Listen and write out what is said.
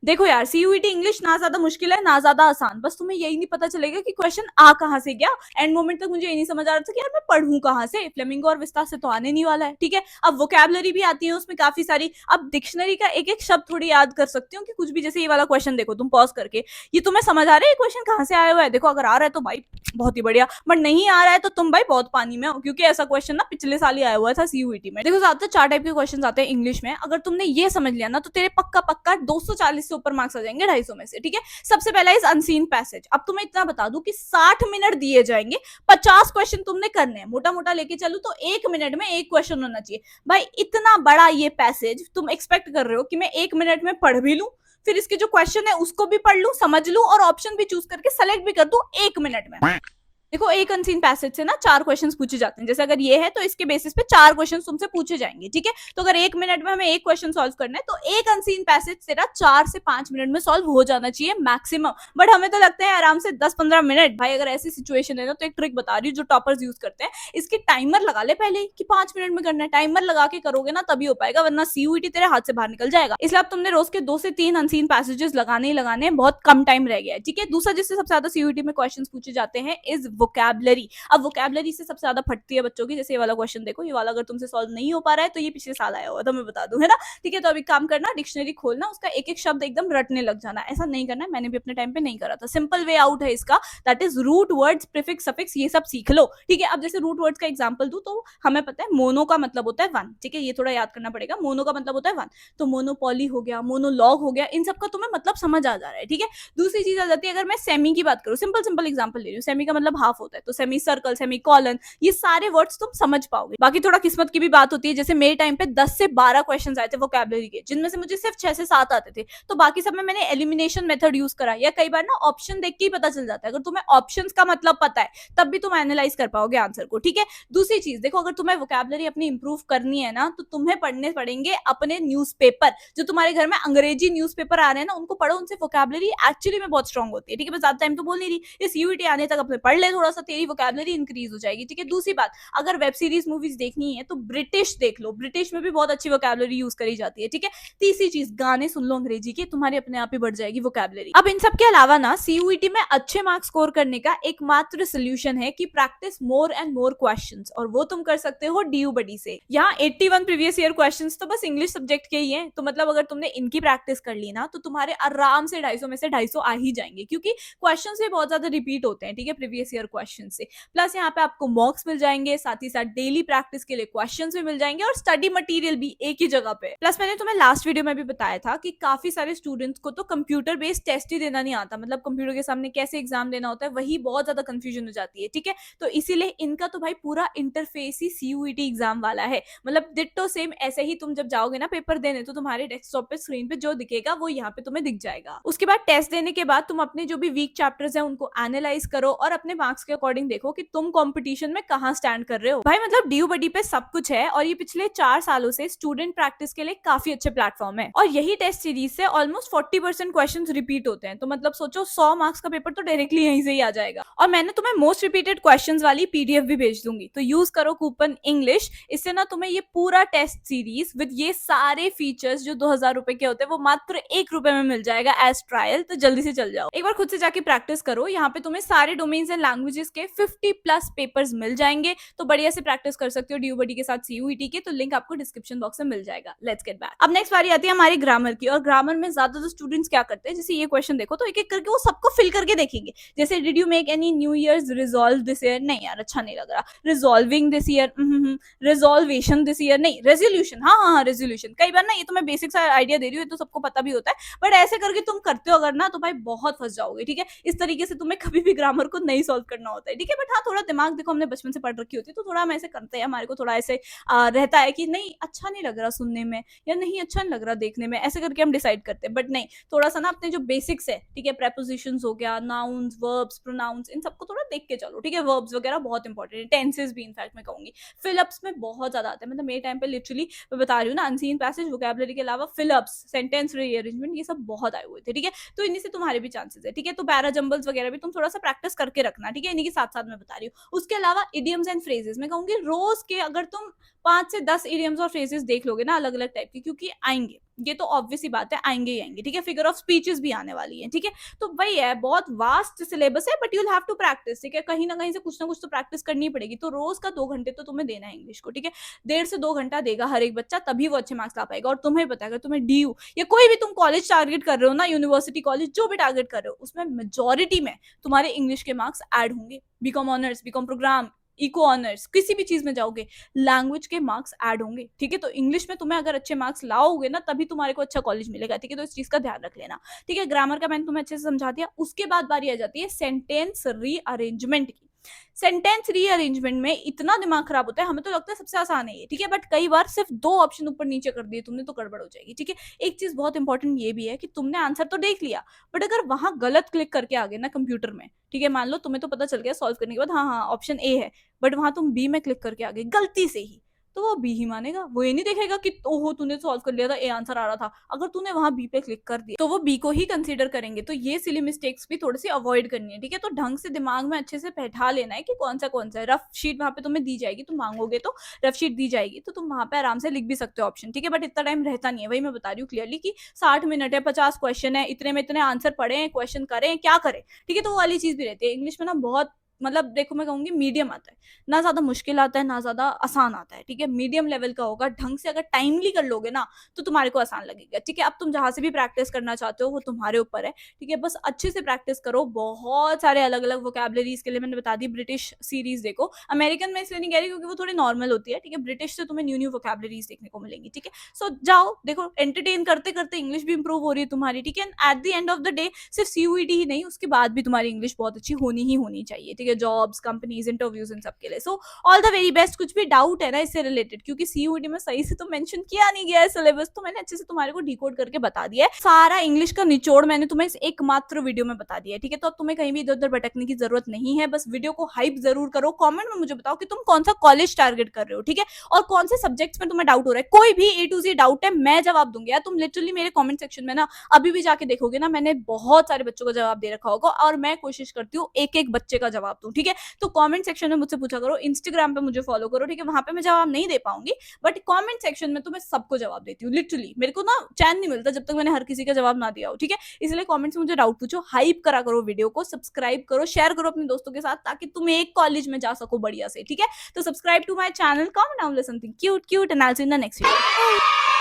देखो यार, CUET English ना ज्यादा मुश्किल है ना ज्यादा आसान, बस तुम्हें यही नहीं पता चलेगा कि क्वेश्चन आ कहाँ से गया। एंड मोमेंट तक मुझे ये नहीं समझ आ रहा था कि यार मैं पढ़ूं कहाँ से, फ्लेमिंगो और विस्तार से तो आने नहीं वाला है। ठीक है, अब वोकैबलरी भी आती है उसमें काफी सारी। अब डिक्शनरी का एक एक शब्द थोड़ी याद कर सकती हूँ कि कुछ भी, जैसे ये वाला क्वेश्चन देखो तुम पॉज करके, ये तुम्हें समझ आ रहा है क्वेश्चन कहाँ से आया हुआ है? देखो अगर आ रहा है तो भाई बहुत ही बढ़िया, बट नहीं आ रहा है तो तुम भाई बहुत पानी में हो, क्योंकि ऐसा क्वेश्चन ना पिछले साल ही आया हुआ था सीयूईटी में। देखो ज्यादातर 4 टाइप के क्वेश्चन आते हैं इंग्लिश में, अगर तुमने ये समझ लिया ना तो तेरे पक्का पक्का 240 से ऊपर मार्क्स आ जाएंगे 250 में से। ठीक है, सबसे पहला इज अनसीन पैसेज। अब तुम्हें इतना बता दूं कि 60 मिनट दिए जाएंगे, 50 क्वेश्चन तुमने करने हैं, मोटा मोटा लेके चलो तो 1 मिनट में एक क्वेश्चन होना चाहिए। भाई इतना बड़ा ये पैसेज तुम एक्सपेक्ट कर रहे हो कि मैं 1 मिनट में पढ़ भी लूं, फिर इसके जो क्वेश्चन है उसको भी पढ़ लूं, समझ लूं और ऑप्शन भी चूज करके सेलेक्ट भी कर दूं 1 मिनट में? देखो एक अनसीन पैसेज से ना 4 क्वेश्चंस पूछे जाते हैं, जैसे अगर ये है तो इसके बेसिस पे 4 क्वेश्चंस तुमसे पूछे जाएंगे। ठीक है, तो अगर 1 मिनट में हमें एक क्वेश्चन सॉल्व करना है तो एक अनसीन पैसेज तेरा 4 से 5 मिनट में सॉल्व हो जाना चाहिए मैक्सिमम। बट हमें तो लगता है आराम से 10-15 मिनट। भाई अगर ऐसी सिचुएशन है ना तो एक ट्रिक बता रही हूँ जो टॉपर्स यूज करते हैं, इसकी टाइमर लगा ले पहले कि 5 मिनट में करना है। टाइमर लगा के करोगे ना तभी हो पाएगा, वरना सीयूईटी तेरे हाथ से बाहर निकल जाएगा। इसलिए अब तुमने रोज के 2 से 3 अनसीन पैसेजेस लगाने ही लगाने हैं, बहुत कम टाइम रह गया है। ठीक है, दूसरा जिससे सबसे ज्यादा सीयूईटी में क्वेश्चन पूछे जाते हैं इज वोकैबलरी। अब वोकैबलरी से सबसे ज्यादा फटती है बच्चों की, जैसे ये वाला क्वेश्चन देखो, ये वाला अगर तुमसे सॉल्व नहीं हो पा रहा है तो ये पिछले साल आया हुआ था, मैं बता दूं, है ना। ठीक है, तो अभी काम करना, डिक्शनरी खोलना, उसका एक एक शब्द एकदम रटने लग जाना। ऐसा नहीं करना है, मैंने भी अपने टाइम पे नहीं करा था। सिंपल वे आउट है इसका, that is root words, prefix, suffix, ये सब सीख लो। ठीक है, अब जैसे रूट वर्ड्स का एग्जांपल दूं तो हमें पता है मोनो का मतलब होता है वन। ठीक है, ये थोड़ा याद करना पड़ेगा, मोनो का मतलब होता है वन। तो मोनोपोली हो गया, मोनोलॉग हो गया, इन सब का तुम्हें मतलब समझ आ जा रहा है। ठीक है, दूसरी चीज आ जाती है, अगर मैं सेमी की बात करूं, सिंपल सिंपल एग्जांपल ले रही हूँ, सेमी का मतलब हाफ होता है, तो सेमी सर्कल, सेमी कॉलन, ये सारे वर्ड्स तुम समझ पाओगे। बाकी थोड़ा किस्मत की भी बात होती है, जैसे मेरे टाइम पे 10 से 12 क्वेश्चन आए थे वोकैबलरी के, जिनमें से मुझे सिर्फ 6 से 7 आते थे, तो बाकी सब में मैंने एलिमिनेशन मेथड यूज करा। या कई बार ना ऑप्शन देख के ही पता चल जाता है, अगर तुम्हें ऑप्शन का मतलब पता है तब भी तुम एनालाइज कर पाओगे आंसर को। ठीक है, दूसरी चीज देखो, अगर तुम्हें वोकैबलरी अपनी इंप्रूव करनी है ना तो तुम्हें पढ़ने पड़ेंगे अपने न्यूज़पेपर। जो तुम्हारे घर में अंग्रेजी न्यूज़पेपर आ रहे हैं ना उनको पढ़ो, उनसे वोकैबलरी एक्चुअली में बहुत स्ट्रांग होती है। ठीक है, मैं ज्यादा टाइम तो बोल नहीं रही, इस यूईटी आने तक अपने पढ़ ले थोड़ा सा, तेरी वोकैबलरी इंक्रीज हो जाएगी। ठीक है, दूसरी बात, अगर वेब सीरीज मूवीज देखनी है तो ब्रिटिश देख लो, ब्रिटिश में भी बहुत अच्छी वोकैबलरी यूज करी जाती है। ठीक है, तीसरी चीज, गाने सुन लो अंग्रेजी के, तुम्हारी अपने आप ही बढ़ जाएगी वोकैबलरी। अब इन सब के अलावा ना सीयूईटी में अच्छे मार्क्स स्कोर करने का एकमात्र सोल्यूशन है कि practice more and more questions, और वो तुम कर सकते हो डीयू बडी से। यहाँ 81 प्रीवियस ईयर क्वेश्चंस तो बस इंग्लिश सब्जेक्ट के ही हैं, तो मतलब अगर तुमने इनकी प्रैक्टिस कर ली ना तो तुम्हारे आराम से 250 में से 250 आ ही जाएंगे, क्योंकि क्वेश्चन भी बहुत ज्यादा रिपीट होते हैं। ठीक है, प्रीवियस ईयर क्वेश्चन से, प्लस यहाँ पे आपको मॉक्स मिल जाएंगे, साथ ही साथ डेली प्रैक्टिस के लिए क्वेश्चंस भी मिल जाएंगे और स्टडी मटेरियल भी एक ही जगह पे। प्लस मैंने तुम्हें लास्ट वीडियो में भी बताया था कि काफी सारे स्टूडेंट्स को तो कंप्यूटर बेस्ड टेस्ट ही देना नहीं आता, मतलब कंप्यूटर के सामने कैसे एग्जाम देना होता है वही बहुत ज्यादा कंफ्यूजन हो जाती है। ठीक है, तो इसीलिए इनका तो भाई पूरा इंटरफेस ही सीयूईटी एग्जाम वाला है, मतलब डिट्टो सेम ऐसे ही तुम जब जाओगे ना पेपर देने तो तुम्हारे डेस्कटॉप पे स्क्रीन पे जो दिखेगा वो यहाँ पे तुम्हें दिख जाएगा। उसके बाद टेस्ट देने के बाद तुम अपने जो भी वीक चैप्टर्स हैं उनको एनालाइज करो और अपने मार्क्स के अकॉर्डिंग देखो कि तुम कंपटीशन में कहाँ स्टैंड कर रहे हो। भाई मतलब डीयू बडी पे सब कुछ है, और ये पिछले 4 सालों से स्टूडेंट प्रैक्टिस के लिए काफी अच्छे प्लेटफॉर्म है, और यही टेस्ट सीरीज से ऑलमोस्ट 40% क्वेश्चन रिपीट होते हैं, तो मतलब सोचो 100 मार्क्स का पेपर तो डायरेक्टली यहीं से ही आ जाएगा। और मैंने तुम्हें मोस्ट रिपीटेड क्वेश्चन वाली पीडीएफ भी भेज दूंगी, तो यूज करो कूपन इंग्लिश, इससे ना तुम्हें ये पूरा टेस्ट सीरीज विद ये सारे फीचर्स जो 2000 रुपए के होते हैं वो मात्र 1 रुपए में मिल जाएगा एज ट्रायल। तो जल्दी से चल जाओ, एक बार खुद से जाके प्रैक्टिस करो। यहाँ पे तुम्हें सारे डोमेन्स एंड लैंग्वेजेस के 50+ पेपर्स मिल जाएंगे, तो बढ़िया से प्रैक्टिस कर सकते हो डीयू बडी के साथ सीयूईटी के, तो लिंक आपको डिस्क्रिप्शन बॉक्स में मिल जाएगा। Let's get back. अब नेक्स्ट बारी आती है हमारी ग्रामर की, और ग्रामर में ज्यादा स्टूडेंट्स क्या करते हैं, जैसे ये क्वेश्चन देखो तो एक एक करके वो सबको फिल करके देखेंगे, जैसे did you make any new year's resolve this year, नहीं यार अच्छा नहीं लग रहा, resolving this year, resolution this year, नहीं रेजोल्यूशन, हाँ हाँ हाँ रेजोल्यूशन। कई बार ना ये तो मैं बेसिक सा आइडिया दे रही हूँ, तो सबको पता भी होता है, बट ऐसे करके तुम करते हो अगर ना तो भाई बहुत फंस जाओगे। ठीक है, इस तरीके से तुम्हें कभी भी ग्रामर को नहीं सॉल्व करना होता है। ठीक है, बट हाँ थोड़ा दिमाग देखो हमने बचपन से पढ़ रखी होती है तो थोड़ा हम ऐसे करते हैं, हमारे को थोड़ा ऐसे रहता है कि नहीं अच्छा नहीं लग रहा सुनने में, या नहीं अच्छा नहीं लग रहा देखने में, ऐसे करके हम डिसाइड करते हैं। बट नहीं, थोड़ा सा ना अपने जो बेसिक्स है, ठीक है, प्रेपोजिशंस हो गया, नाउन्स, वर्ब्स, प्रोनाउंस, इन सबको थोड़ा देख के चलो। ठीक है, वर्ब्स वगैरह बहुत इंपॉर्टेंट है, टेंसेस भी इनफैक्ट मैं कहूंगी, फिलअप्स में बहुत ज्यादा आते हैं, मतलब मेरे टाइम पे लिटरली मैं बता रही हूँ ना, अनसीन पैसेज वोकैबुलरी के अलावा फिलअप्स, सेंटेंस रीअरेंजमेंट, ये सब बहुत आए हुए थे। ठीक है, तो इन्हीं से तुम्हारे भी चांसेस है। ठीक है, तो पैरा जंबल्स वगैरह भी तुम थोड़ा सा प्रैक्टिस करके रखना। ठीक है, इन्हीं के साथ साथ मैं बता रही हूँ। उसके अलावा इडियम्स एंड फ्रेजेस मैं कहूंगी रोज के अगर तुम 5 से 10 इडियम्स और फ्रेजेस देख लोगे ना अलग अलग टाइप के, क्योंकि आएंगे ये तो ऑब्वियस ही बात है, आएंगे ही आएंगे, ठीक है। फिगर ऑफ स्पीचेस भी आने वाली है, ठीक है। तो वही है, बहुत वास्ट सिलेबस है, but you will have to practise, ठीक है। कहीं ना कहीं से कुछ ना कुछ तो प्रैक्टिस करनी पड़ेगी। तो रोज का 2 घंटे तो तुम्हें देना है इंग्लिश को, ठीक है। 1.5 से 2 घंटा देगा हर एक बच्चा, तभी वो अच्छे मार्क्स ला पाएगा। और तुम्हें पता है, अगर तुम्हें DU या कोई भी तुम कॉलेज टारगेट कर रहे हो ना, यूनिवर्सिटी कॉलेज जो भी टारगेट कर रहे हो, उसमें मेजोरिटी में तुम्हारे इंग्लिश के मार्क्स ऐड होंगे। BCom honours, BCom programme, eco honours, किसी भी चीज में जाओगे, लैंग्वेज के मार्क्स ऐड होंगे, ठीक है। तो इंग्लिश में तुम्हें अगर अच्छे मार्क्स लाओगे ना, तभी तुम्हारे को अच्छा कॉलेज मिलेगा, ठीक है। तो इस चीज का ध्यान रख लेना, ठीक है। ग्रामर का मैंने तुम्हें अच्छे से समझा दिया। उसके बाद बारी आ जाती है सेंटेंस रीअरेंजमेंट की। सेंटेंस रीअरेंजमेंट में इतना दिमाग खराब होता है, हमें तो लगता है सबसे आसान है ये, ठीक है। बट कई बार सिर्फ 2 ऑप्शन ऊपर नीचे कर दिए तुमने तो गड़बड़ हो जाएगी, ठीक है। एक चीज बहुत इंपॉर्टेंट ये भी है कि तुमने आंसर तो देख लिया, बट अगर वहां गलत क्लिक करके आ गए ना कंप्यूटर में, ठीक है, मान लो तुम्हें तो पता चल गया सॉल्व करने के बाद, हाँ हाँ ऑप्शन ए है, बट वहां तुम बी में क्लिक करके आ गए गलती से ही, तो वो बी ही मानेगा। वो ये नहीं देखेगा कि ओहो तूने सॉल्व कर लिया था, ए आंसर आ रहा था। अगर तूने वहां बी पे क्लिक कर दिया तो वो बी को ही कंसीडर करेंगे। तो ये सिली मिस्टेक्स भी थोड़ी सी अवॉइड करनी है, ठीक है। तो ढंग से दिमाग में अच्छे से बैठा लेना है कि कौन सा है। रफ शीट वहां पे तुम्हें दी जाएगी, तुम मांगोगे तो रफ शीट दी जाएगी, तो तुम वहां पे आराम से लिख भी सकते हो ऑप्शन, ठीक है। बट इतना टाइम रहता नहीं है, वही मैं बता रही हूँ क्लियरली कि 60 मिनट है, 50 क्वेश्चन है, इतने में इतने आंसर पढ़े, क्वेश्चन करें, क्या करें, ठीक है। तो वो वाली चीज भी रहती है। इंग्लिश में ना बहुत, मतलब देखो मैं कहूंगी मीडियम आता है, ना ज्यादा मुश्किल आता है ना ज्यादा आसान आता है, ठीक है। मीडियम लेवल का होगा, ढंग से अगर टाइमली कर लोगे ना तो तुम्हारे को आसान लगेगा, ठीक है। अब तुम जहां से भी प्रैक्टिस करना चाहते हो वो तुम्हारे ऊपर है, ठीक है। बस अच्छे से प्रैक्टिस करो। बहुत सारे अलग अलग वोकैबुलरीज के लिए मैंने बता दी, ब्रिटिश सीरीज देखो। अमेरिकन में इसलिए नहीं कह रही क्योंकि वो थोड़ी नॉर्मल होती है, ठीक है। ब्रिटिश से तुम्हें न्यू न्यू वोकैबुलरीज देखने को मिलेंगी, ठीक है। सो जाओ देखो, एंटरटेन करते करते इंग्लिश भी इंप्रूव हो रही है तुम्हारी, ठीक है। At the end of the day सिर्फ CUET ही नहीं, उसके बाद भी तुम्हारी इंग्लिश बहुत अच्छी होनी ही होनी चाहिए, ठीक है। जॉब्स, कंपनीज, इंटरव्यूज, इन सब के लिए। So all the very best. कुछ भी डाउट है ना इससे रिलेटेड, क्योंकि CUET में सही से तो मेंशन किया नहीं गया है सिलेबस, तो मैंने अच्छे से तुम्हारे को डिकोड करके बता दिया है। सारा इंग्लिश का निचोड़ मैंने तुम्हें इस एकमात्र वीडियो में बता दिया है, ठीक है। तो अब तुम्हें कहीं भी इधर उधर भटकने की जरूरत नहीं है। बस वीडियो को हाइप जरूर करो, कमेंट में मुझे बताओ कि तुम कौन सा कॉलेज टारगेट कर रहे हो, ठीक है, और कौन से सब्जेक्ट्स में तुम्हें डाउट हो रहा है। कोई भी A to Z डाउट है, मैं जवाब दूंगी यार। तुम लिटरली मेरे कमेंट सेक्शन में ना अभी भी जाके देखोगे ना, मैंने बहुत सारे बच्चों को जवाब दे रखा होगा, और मैं कोशिश करती हूँ एक एक बच्चे का जवाब दूं, ठीक है। तो कमेंट सेक्शन में मुझसे पूछा करो, इंस्टाग्राम पे मुझे फॉलो करो, ठीक है। वहां पे मैं जवाब नहीं दे पाऊंगी, बट कमेंट सेक्शन में तो मैं सबको जवाब देती हूँ। लिटरली मेरे को ना चैन नहीं मिलता जब तक मैंने हर किसी का जवाब ना दिया हो, ठीक है। इसलिए कमेंट से मुझे डाउट पूछो, हाइप करा करो वीडियो को, सब्सक्राइब करो, शेयर करो अपने दोस्तों के साथ, ताकि तुम एक कॉलेज में जा सको बढ़िया से, ठीक है। तो subscribe to my channel, comment down something cute cute, and I will see in the next video.